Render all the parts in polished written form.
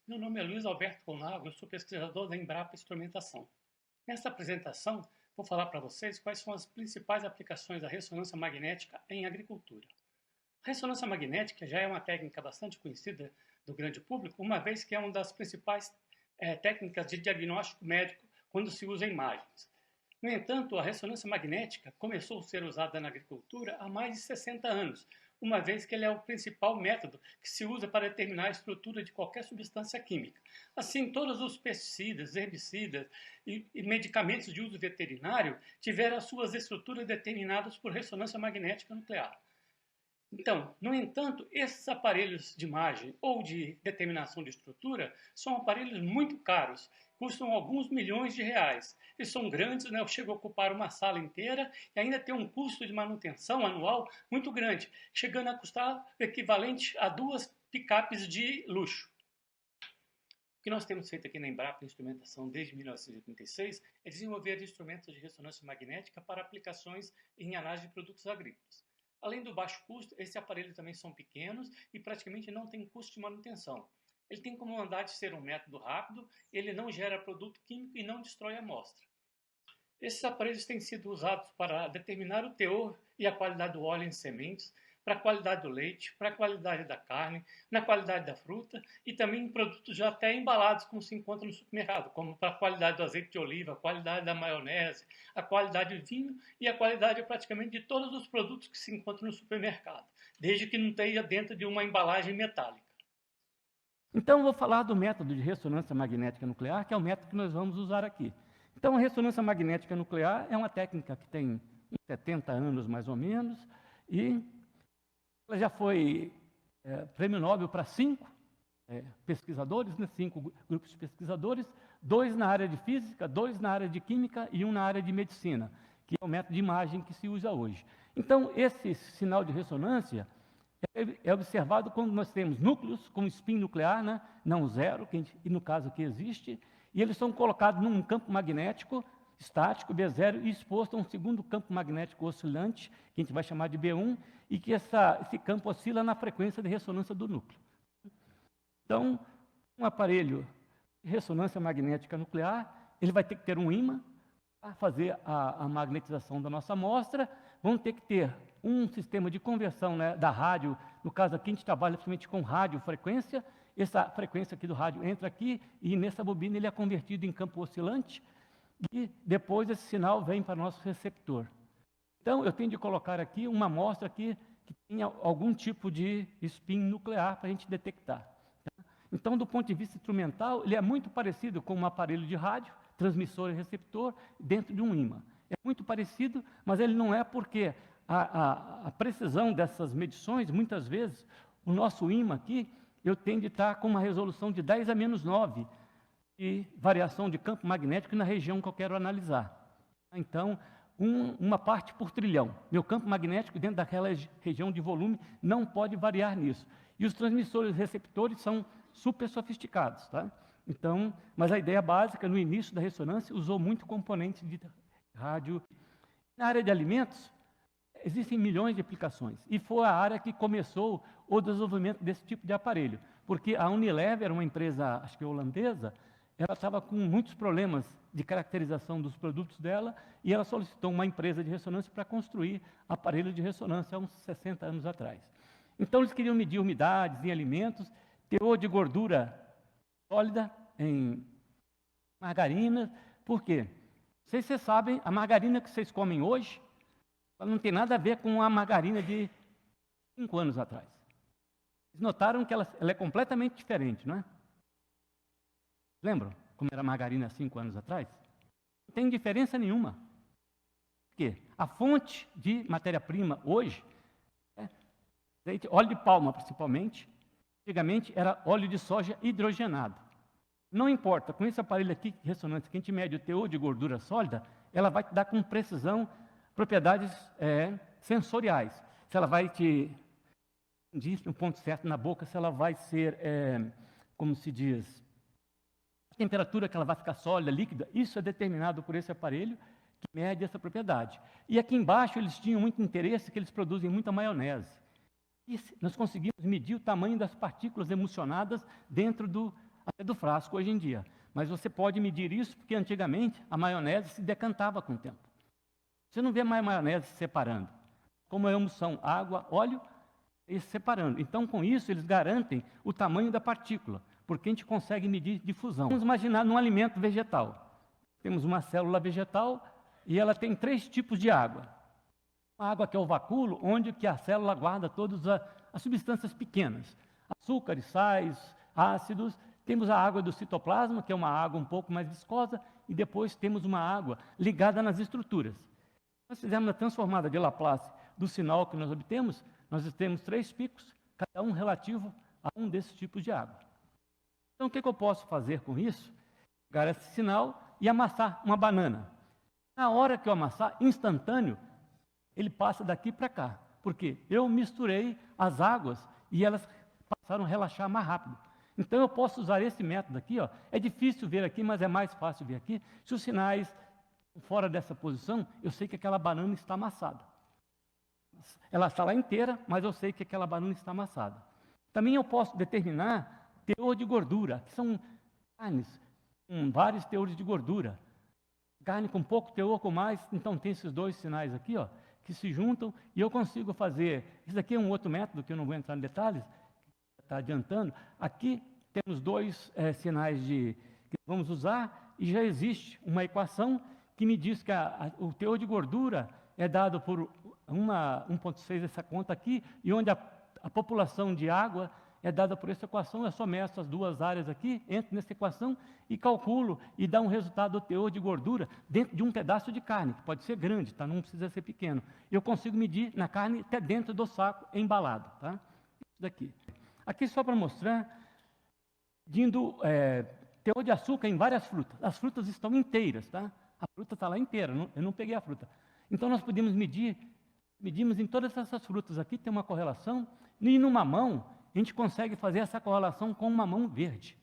Meu nome é Luiz Alberto Colnago, eu sou pesquisador da Embrapa Instrumentação. Nesta apresentação, vou falar para vocês quais são as principais aplicações da ressonância magnética em agricultura. A ressonância magnética já é uma técnica bastante conhecida do grande público, uma vez que é uma das principais técnicas de diagnóstico médico quando se usa imagens. No entanto, a ressonância magnética começou a ser usada na agricultura há mais de 60 anos, uma vez que ele é o principal método que se usa para determinar a estrutura de qualquer substância química. Assim, todos os pesticidas, herbicidas e medicamentos de uso veterinário tiveram as suas estruturas determinadas por ressonância magnética nuclear. Então, no entanto, esses aparelhos de imagem ou de determinação de estrutura são aparelhos muito caros, custam alguns milhões de reais. Eles são grandes, né? Chegam a ocupar uma sala inteira e ainda tem um custo de manutenção anual muito grande, chegando a custar o equivalente a 2 picapes de luxo. O que nós temos feito aqui na Embrapa Instrumentação desde 1986 é desenvolver instrumentos de ressonância magnética para aplicações em análise de produtos agrícolas. Além do baixo custo, esses aparelhos também são pequenos e praticamente não têm custo de manutenção. Ele tem como bondade de ser um método rápido, ele não gera produto químico e não destrói a amostra. Esses aparelhos têm sido usados para determinar o teor e a qualidade do óleo em sementes, para a qualidade do leite, para a qualidade da carne, na qualidade da fruta e também em produtos já até embalados como se encontra no supermercado, como para a qualidade do azeite de oliva, a qualidade da maionese, a qualidade do vinho e a qualidade praticamente de todos os produtos que se encontram no supermercado, desde que não esteja dentro de uma embalagem metálica. Então, eu vou falar do método de ressonância magnética nuclear, que é o método que nós vamos usar aqui. Então, a ressonância magnética nuclear é uma técnica que tem 70 anos, mais ou menos, e ela já foi prêmio Nobel para 5 pesquisadores, 5 grupos de pesquisadores, 2 na área de física, 2 na área de química e 1 na área de medicina, que é o método de imagem que se usa hoje. Então, esse sinal de ressonância é observado quando nós temos núcleos com spin nuclear, né, não zero, e no caso aqui existe, e eles são colocados num campo magnético estático, B0, e exposto a um segundo campo magnético oscilante, que a gente vai chamar de B1, e que esse campo oscila na frequência de ressonância do núcleo. Então, um aparelho de ressonância magnética nuclear, ele vai ter que ter um ímã para fazer a magnetização da nossa amostra, vão ter que ter um sistema de conversão, né, da rádio, no caso aqui a gente trabalha principalmente com radiofrequência, essa frequência aqui do rádio entra aqui e nessa bobina ele é convertido em campo oscilante e depois esse sinal vem para o nosso receptor. Então eu tenho de colocar aqui uma amostra aqui que tenha algum tipo de spin nuclear para a gente detectar. Tá? Então do ponto de vista instrumental ele é muito parecido com um aparelho de rádio, transmissor e receptor dentro de um ímã. É muito parecido, mas ele não é porque a precisão dessas medições, muitas vezes, o nosso ímã aqui, eu tenho de estar com uma resolução de 10 a menos 9 de variação de campo magnético na região que eu quero analisar. Então, uma parte por trilhão. Meu campo magnético dentro daquela região de volume não pode variar nisso. E os transmissores e receptores são super sofisticados. Tá? Então, mas a ideia básica, no início da ressonância, usou muito componente de rádio. Na área de alimentos, existem milhões de aplicações, e foi a área que começou o desenvolvimento desse tipo de aparelho, porque a Unilever, uma empresa, acho que holandesa, ela estava com muitos problemas de caracterização dos produtos dela, e ela solicitou uma empresa de ressonância para construir aparelhos de ressonância há uns 60 anos atrás. Então, eles queriam medir umidades em alimentos, teor de gordura sólida em margarina. Por quê? Não sei se vocês sabem, a margarina que vocês comem hoje, ela não tem nada a ver com a margarina de 5 anos atrás. Vocês notaram que ela é completamente diferente, não é? Lembram como era a margarina há 5 anos atrás? Não tem diferença nenhuma. Por quê? A fonte de matéria-prima hoje é óleo de palma, principalmente. Antigamente era óleo de soja hidrogenado. Não importa, com esse aparelho aqui, ressonância, que a gente mede o teor de gordura sólida, ela vai te dar com precisão propriedades sensoriais. Se ela vai te diz um ponto certo na boca, se ela vai ser, como se diz, a temperatura que ela vai ficar sólida, líquida, isso é determinado por esse aparelho que mede essa propriedade. E aqui embaixo eles tinham muito interesse que eles produzem muita maionese. E nós conseguimos medir o tamanho das partículas emulsionadas dentro do até do frasco hoje em dia. Mas você pode medir isso porque antigamente a maionese se decantava com o tempo. Você não vê mais maionese se separando. Como ambos são água, óleo, eles separando. Então, com isso, eles garantem o tamanho da partícula, porque a gente consegue medir difusão. Vamos imaginar num alimento vegetal. Temos uma célula vegetal e ela tem 3 tipos de água. A água que é o vacúolo, onde que a célula guarda todas as substâncias pequenas. Açúcares, sais, ácidos. Temos a água do citoplasma, que é uma água um pouco mais viscosa, e depois temos uma água ligada nas estruturas. Nós fizemos a transformada de Laplace do sinal que nós obtemos, nós temos 3 picos, cada um relativo a um desses tipos de água. Então, o que eu posso fazer com isso? Pegar esse sinal e amassar uma banana. Na hora que eu amassar, instantâneo, ele passa daqui para cá. Porque eu misturei as águas e elas passaram a relaxar mais rápido. Então, eu posso usar esse método aqui. Ó. É difícil ver aqui, mas é mais fácil ver aqui. Se os sinais fora dessa posição, eu sei que aquela banana está amassada. Ela está lá inteira, mas eu sei que aquela banana está amassada. Também eu posso determinar teor de gordura, que são carnes com vários teores de gordura. Carne com pouco teor, com mais, então tem esses 2 sinais aqui, ó, que se juntam, e eu consigo fazer. Isso aqui é um outro método, que eu não vou entrar em detalhes, está adiantando. Aqui temos 2 sinais que vamos usar, e já existe uma equação que me diz que o teor de gordura é dado por 1,6 essa conta aqui, e onde a população de água é dada por essa equação. Eu someço as 2 áreas aqui, entro nessa equação e calculo, e dá um resultado do teor de gordura dentro de um pedaço de carne, que pode ser grande, tá? Não precisa ser pequeno. Eu consigo medir na carne até dentro do saco embalado. Tá? Isso daqui. Aqui só para mostrar, teor de açúcar em várias frutas. As frutas estão inteiras, tá? A fruta está lá inteira, eu não peguei a fruta. Então, nós podemos medimos em todas essas frutas aqui, tem uma correlação, e no mamão, a gente consegue fazer essa correlação com o mamão verde.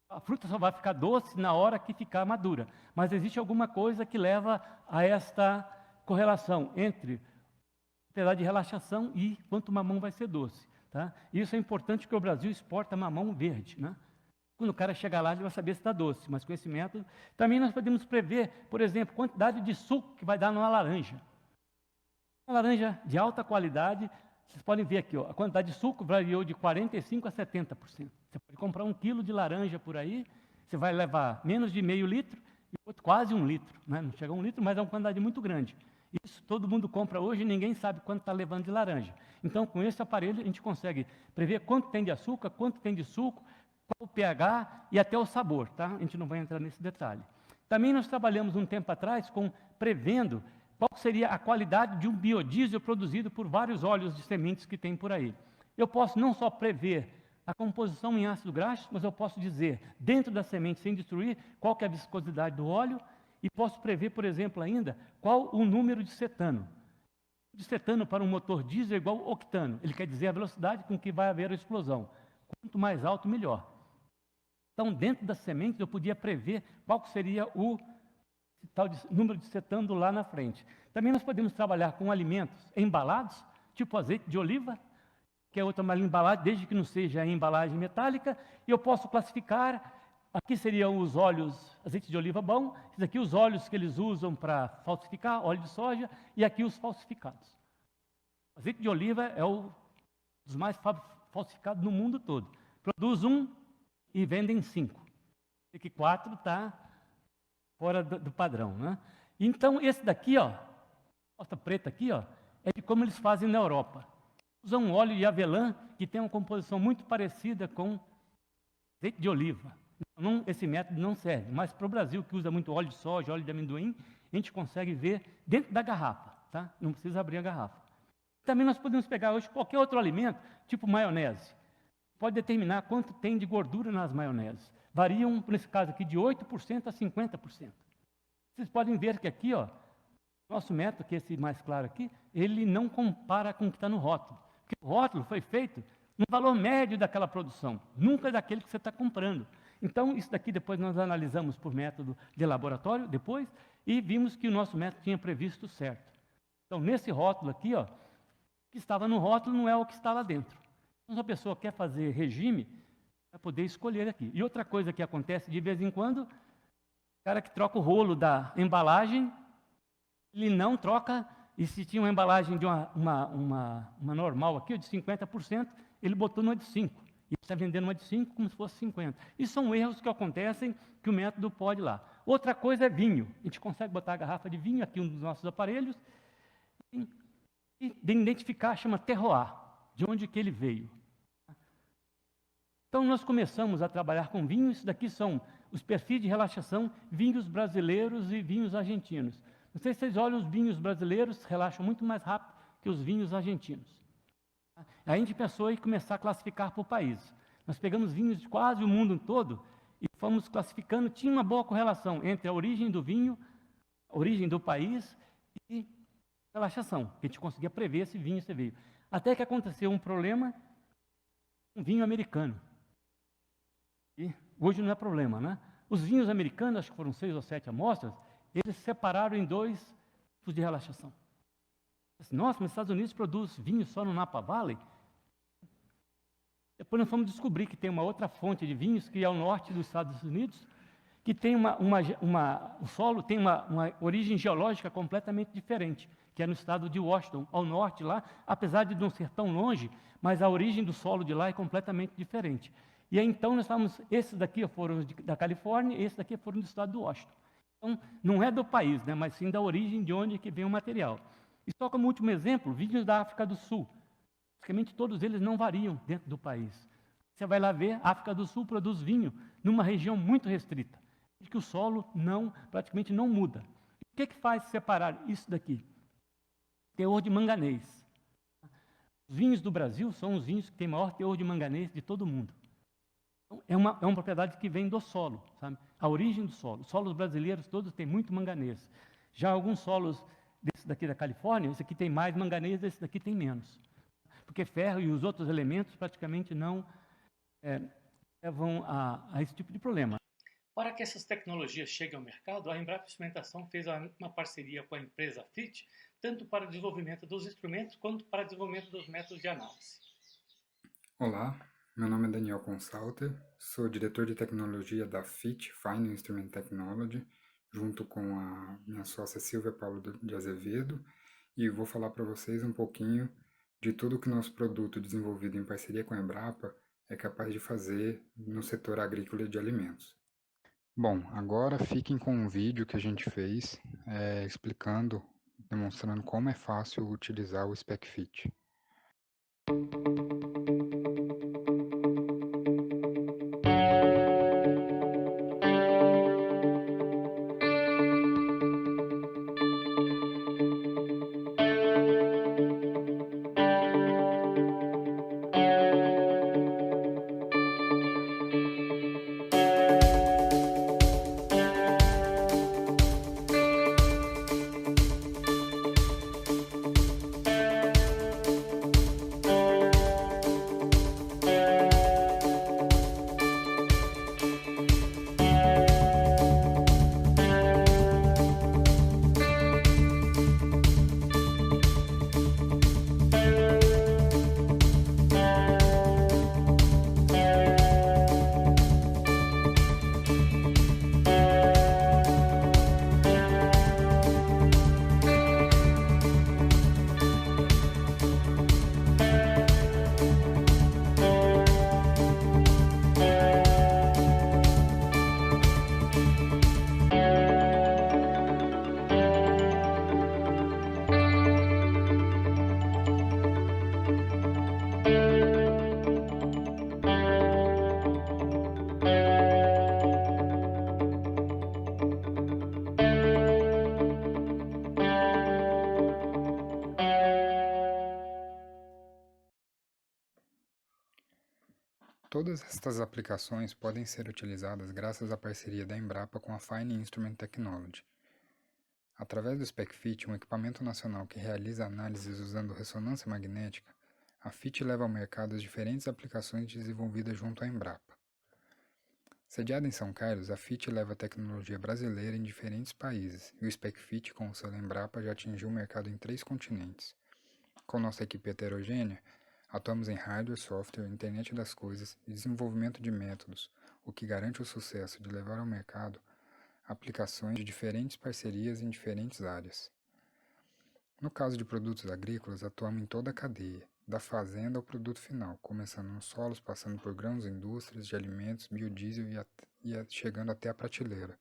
A fruta só vai ficar doce na hora que ficar madura, mas existe alguma coisa que leva a esta correlação entre a propriedade de relaxação e quanto o mamão vai ser doce. Tá? Isso é importante porque o Brasil exporta mamão verde, né? Quando o cara chegar lá, ele vai saber se está doce, mas com esse método, também nós podemos prever, por exemplo, quantidade de suco que vai dar numa laranja. Uma laranja de alta qualidade, vocês podem ver aqui, ó, a quantidade de suco variou de 45% a 70%. Você pode comprar 1 quilo de laranja por aí, você vai levar menos de meio litro, e outro quase 1 litro. Né? Não chega a 1 litro, mas é uma quantidade muito grande. Isso todo mundo compra hoje e ninguém sabe quanto está levando de laranja. Então, com esse aparelho, a gente consegue prever quanto tem de açúcar, quanto tem de suco, qual o pH e até o sabor, tá? A gente não vai entrar nesse detalhe. Também nós trabalhamos um tempo atrás prevendo qual seria a qualidade de um biodiesel produzido por vários óleos de sementes que tem por aí. Eu posso não só prever a composição em ácido graxo, mas eu posso dizer, dentro da semente, sem destruir, qual que é a viscosidade do óleo, e posso prever, por exemplo, ainda, qual o número de cetano. De cetano para um motor diesel é igual octano. Ele quer dizer a velocidade com que vai haver a explosão. Quanto mais alto, melhor. Então, dentro das sementes, eu podia prever qual seria o tal número de cetano lá na frente. Também nós podemos trabalhar com alimentos embalados, tipo azeite de oliva, que é outra embalagem, desde que não seja em embalagem metálica, e eu posso classificar, aqui seriam os óleos, azeite de oliva bom, esses aqui os óleos que eles usam para falsificar, óleo de soja, e aqui os falsificados. O azeite de oliva é dos mais falsificados no mundo todo. Produz 1 e vendem 5. E que 4 está fora do padrão. Né? Então, esse daqui, ó, costa preta aqui, ó, é de como eles fazem na Europa. Usam um óleo de avelã que tem uma composição muito parecida com azeite de oliva. Então, esse método não serve, mas para o Brasil, que usa muito óleo de soja, óleo de amendoim, a gente consegue ver dentro da garrafa, tá? Não precisa abrir a garrafa. Também nós podemos pegar hoje qualquer outro alimento, tipo maionese. Pode determinar quanto tem de gordura nas maioneses. Variam, nesse caso aqui, de 8% a 50%. Vocês podem ver que aqui, ó, nosso método, que é esse mais claro aqui, ele não compara com o que está no rótulo. Porque o rótulo foi feito no valor médio daquela produção, nunca daquele que você está comprando. Então, isso daqui depois nós analisamos por método de laboratório, depois, e vimos que o nosso método tinha previsto certo. Então, nesse rótulo aqui, ó, o que estava no rótulo não é o que está lá dentro. Então, se a pessoa quer fazer regime, para poder escolher aqui. E outra coisa que acontece de vez em quando, o cara que troca o rolo da embalagem, ele não troca, e se tinha uma embalagem de uma normal aqui, de 50%, ele botou numa de 5%. E está vendendo uma de 5 como se fosse 50. Isso são erros que acontecem que o método pode ir lá. Outra coisa é vinho. A gente consegue botar a garrafa de vinho aqui, um dos nossos aparelhos, e identificar, chama terroir, de onde que ele veio. Então, nós começamos a trabalhar com vinho. Isso daqui são os perfis de relaxação, vinhos brasileiros e vinhos argentinos. Não sei se vocês olham, os vinhos brasileiros relaxam muito mais rápido que os vinhos argentinos. Aí a gente pensou em começar a classificar por país. Nós pegamos vinhos de quase o mundo todo e fomos classificando. Tinha uma boa correlação entre a origem do vinho, a origem do país e relaxação. A gente conseguia prever se vinho se veio. Até que aconteceu um problema com vinho americano. E hoje não é problema, né? Os vinhos americanos, acho que foram 6 ou 7 amostras, eles separaram em 2 tipos de relaxação. Nossa, mas os Estados Unidos produz vinho só no Napa Valley? Depois nós fomos descobrir que tem uma outra fonte de vinhos, que é ao norte dos Estados Unidos, que tem o solo tem uma origem geológica completamente diferente, que é no estado de Washington, ao norte lá, apesar de não ser tão longe, mas a origem do solo de lá é completamente diferente. E aí, então, nós estávamos, esses daqui foram da Califórnia, esses daqui foram do estado de Washington. Então, não é do país, né, mas sim da origem de onde que vem o material. E só como último exemplo, vinhos da África do Sul. Praticamente todos eles não variam dentro do país. Você vai lá ver, a África do Sul produz vinho numa região muito restrita, que o solo praticamente não muda. O que faz separar isso daqui? Teor de manganês. Os vinhos do Brasil são os vinhos que têm maior teor de manganês de todo o mundo. Então, é uma propriedade que vem do solo, sabe? A origem do solo. Os solos brasileiros todos têm muito manganês. Já alguns solos desse daqui da Califórnia, esse aqui tem mais manganês, esse daqui tem menos. Porque ferro e os outros elementos praticamente não levam a esse tipo de problema. Para que essas tecnologias cheguem ao mercado, a Embrapa Instrumentação fez uma parceria com a empresa FIT, tanto para o desenvolvimento dos instrumentos quanto para o desenvolvimento dos métodos de análise. Olá, meu nome é Daniel Consalter, sou diretor de tecnologia da FIT, Fine Instrument Technology, junto com a minha sócia Silvia Paulo de Azevedo, e vou falar para vocês um pouquinho de tudo que nosso produto desenvolvido em parceria com a Embrapa é capaz de fazer no setor agrícola e de alimentos. Bom, agora fiquem com um vídeo que a gente fez explicando, demonstrando como é fácil utilizar o SpecFit. Todas estas aplicações podem ser utilizadas graças à parceria da Embrapa com a Fine Instrument Technology. Através do SpecFit, um equipamento nacional que realiza análises usando ressonância magnética, a FIT leva ao mercado as diferentes aplicações desenvolvidas junto à Embrapa. Sediada em São Carlos, a FIT leva a tecnologia brasileira em diferentes países, e o SpecFit, com o selo Embrapa, já atingiu o mercado em 3 continentes. Com nossa equipe heterogênea, Atuamos em hardware, software, internet das coisas e desenvolvimento de métodos, o que garante o sucesso de levar ao mercado aplicações de diferentes parcerias em diferentes áreas. No caso de produtos agrícolas, atuamos em toda a cadeia, da fazenda ao produto final, começando nos solos, passando por grãos, indústrias de alimentos, biodiesel e chegando até a prateleira.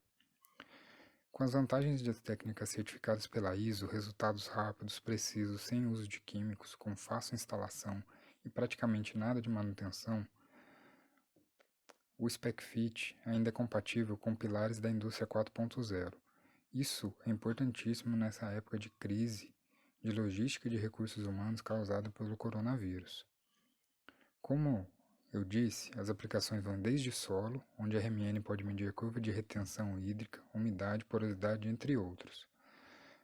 Com as vantagens das técnicas certificadas pela ISO, resultados rápidos, precisos, sem uso de químicos, com fácil instalação e praticamente nada de manutenção, o SpecFit ainda é compatível com pilares da indústria 4.0. Isso é importantíssimo nessa época de crise de logística de recursos humanos causada pelo coronavírus. Como eu disse, as aplicações vão desde solo, onde a RMN pode medir a curva de retenção hídrica, umidade, porosidade, entre outros.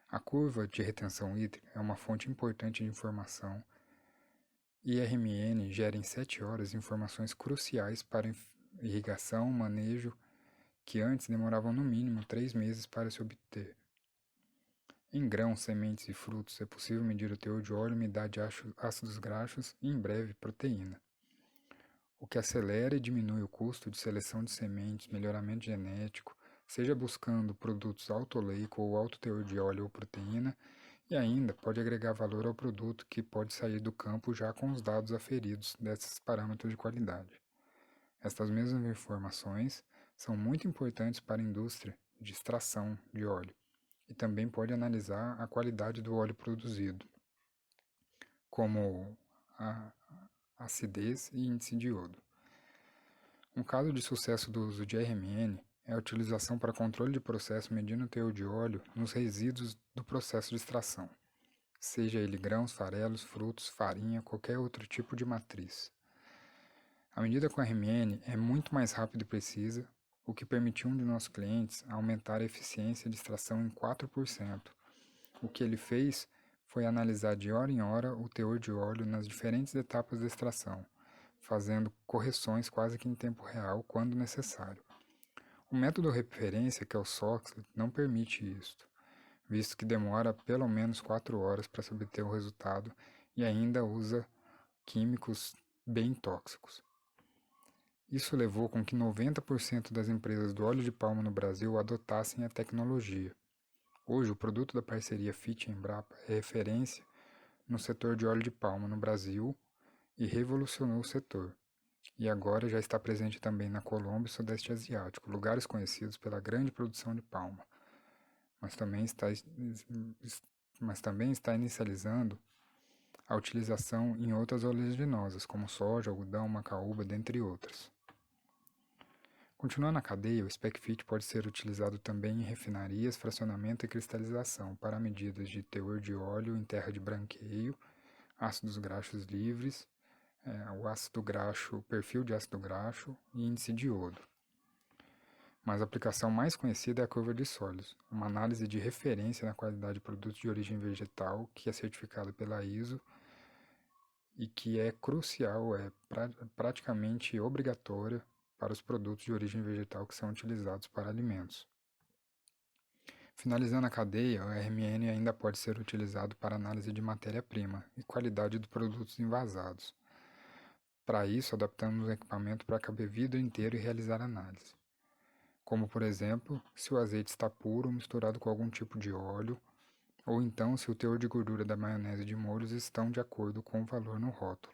A curva de retenção hídrica é uma fonte importante de informação e a RMN gera em 7 horas informações cruciais para irrigação, manejo, que antes demoravam no mínimo 3 meses para se obter. Em grãos, sementes e frutos é possível medir o teor de óleo, umidade, ácidos graxos e, em breve, proteína, o que acelera e diminui o custo de seleção de sementes, melhoramento genético, seja buscando produtos alto oleico ou alto teor de óleo ou proteína, e ainda pode agregar valor ao produto que pode sair do campo já com os dados aferidos desses parâmetros de qualidade. Estas mesmas informações são muito importantes para a indústria de extração de óleo e também pode analisar a qualidade do óleo produzido, como a acidez e índice de iodo. Um caso de sucesso do uso de RMN é a utilização para controle de processo medindo o teor de óleo nos resíduos do processo de extração, seja ele grãos, farelos, frutos, farinha, qualquer outro tipo de matriz. A medida com RMN é muito mais rápida e precisa, o que permitiu um de nossos clientes aumentar a eficiência de extração em 4%. O que ele fez foi analisar de hora em hora o teor de óleo nas diferentes etapas da extração, fazendo correções quase que em tempo real quando necessário. O método referência, que é o SOX, não permite isto, visto que demora pelo menos 4 horas para se obter o resultado e ainda usa químicos bem tóxicos. Isso levou com que 90% das empresas do óleo de palma no Brasil adotassem a tecnologia. Hoje, o produto da parceria FIT Embrapa é referência no setor de óleo de palma no Brasil e revolucionou o setor. E agora já está presente também na Colômbia e Sudeste Asiático, lugares conhecidos pela grande produção de palma, mas também está inicializando a utilização em outras oleaginosas, como soja, algodão, macaúba, dentre outras. Continuando a cadeia, o SpecFit pode ser utilizado também em refinarias, fracionamento e cristalização para medidas de teor de óleo em terra de branqueio, ácidos graxos livres, o ácido graxo, perfil de ácido graxo e índice de iodo. Mas a aplicação mais conhecida é a curva de sólidos, uma análise de referência na qualidade de produtos de origem vegetal que é certificada pela ISO e que é crucial, praticamente obrigatória para os produtos de origem vegetal que são utilizados para alimentos. Finalizando a cadeia, o RMN ainda pode ser utilizado para análise de matéria-prima e qualidade dos produtos envasados. Para isso, adaptamos o equipamento para caber vidro inteiro e realizar análise. Como, por exemplo, se o azeite está puro ou misturado com algum tipo de óleo, ou então se o teor de gordura da maionese de molhos estão de acordo com o valor no rótulo.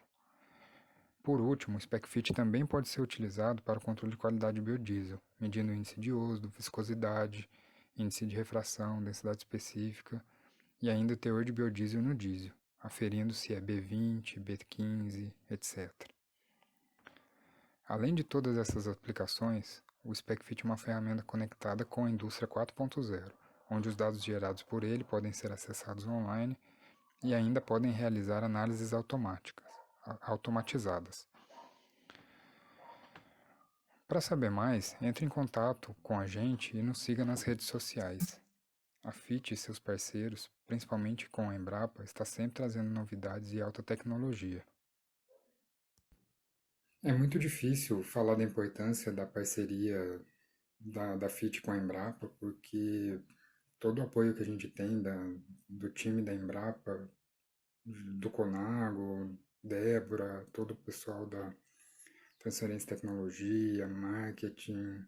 Por último, o SpecFit também pode ser utilizado para o controle de qualidade de biodiesel, medindo o índice de iodo, viscosidade, índice de refração, densidade específica e ainda o teor de biodiesel no diesel, aferindo se é B20, B15, etc. Além de todas essas aplicações, o SpecFit é uma ferramenta conectada com a indústria 4.0, onde os dados gerados por ele podem ser acessados online e ainda podem realizar análises automatizadas. Para saber mais, entre em contato com a gente e nos siga nas redes sociais. A FIT e seus parceiros, principalmente com a Embrapa, está sempre trazendo novidades e alta tecnologia. É muito difícil falar da importância da parceria da FIT com a Embrapa, porque todo o apoio que a gente tem do time da Embrapa, do Conago, Débora, todo o pessoal da transferência de tecnologia, marketing,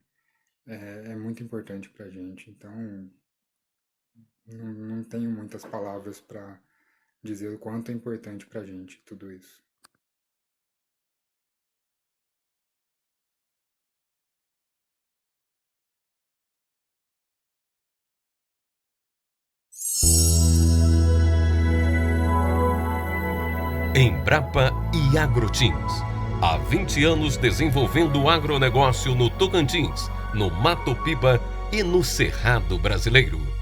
é muito importante para a gente. Então, não tenho muitas palavras para dizer o quanto é importante para a gente tudo isso. Embrapa e Agroteams. Há 20 anos desenvolvendo o agronegócio no Tocantins, no Mato Piba e no Cerrado Brasileiro.